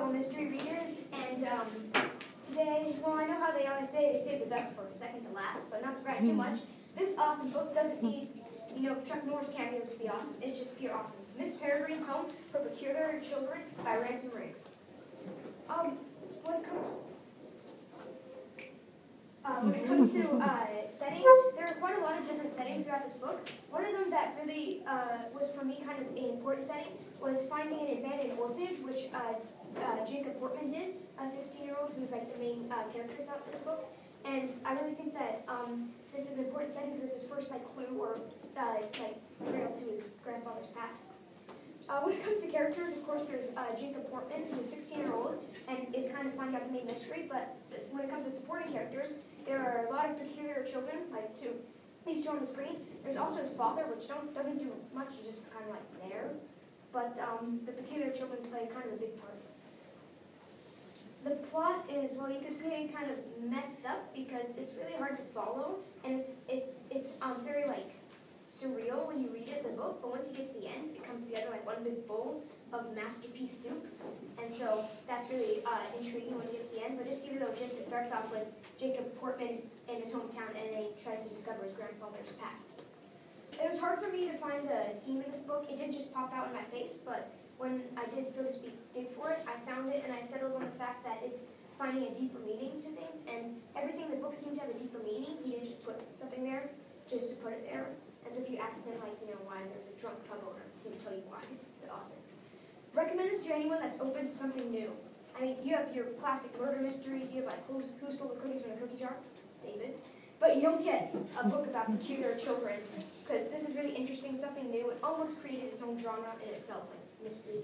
fellow mystery readers, and today, well, I know how they always say they save the best for second to last, but not to brag too much. This awesome book doesn't need, Chuck Norris cameos to be awesome. It's just pure awesome. Miss Peregrine's Home for Peculiar Children by Ransom Riggs. When it comes to setting, there are quite a lot of different settings throughout this book. One of them that really was for me kind of an important setting was finding an abandoned orphanage, which Jacob Portman did, a 16-year-old who's like the main character throughout this book. And I really think that this is an important setting because it's his first clue or trail to his grandfather's past. When it comes to characters, of course, there's Jacob Portman, who's 16 years old and is kind of finding out the main mystery. But when it comes to supporting characters, there are a lot of peculiar children, these two on the screen. There's also his father, which doesn't do much. He's just kind of there. But the peculiar children play kind of a big part. The plot is, well, you could say kind of messed up because it's really hard to follow, and it's very surreal when you read it, the book, but once you get to the end, it comes together like one big bowl of masterpiece soup, and so that's really intriguing when you get to the end. But just to give you a little gist, it starts off with Jacob Portman in his hometown, and then he tries to discover his grandfather's past. It was hard for me to find the theme in this book. It didn't just pop out in my face, but when I did, so to speak, dig for it, I found it, and I settled on the fact that it's finding a deeper meaning to things, and everything in the book seemed to have a deeper meaning. He didn't just put something there just to put it there. And so if you asked him, why there's a drunk pub owner, he would tell you why, the author. Recommend this to anyone that's open to something new. I mean, you have your classic murder mysteries, you have who stole the cookies from the cookie jar? David. But you don't get a book about peculiar children, because this is really interesting, something new. It almost created its own genre in itself, mystery.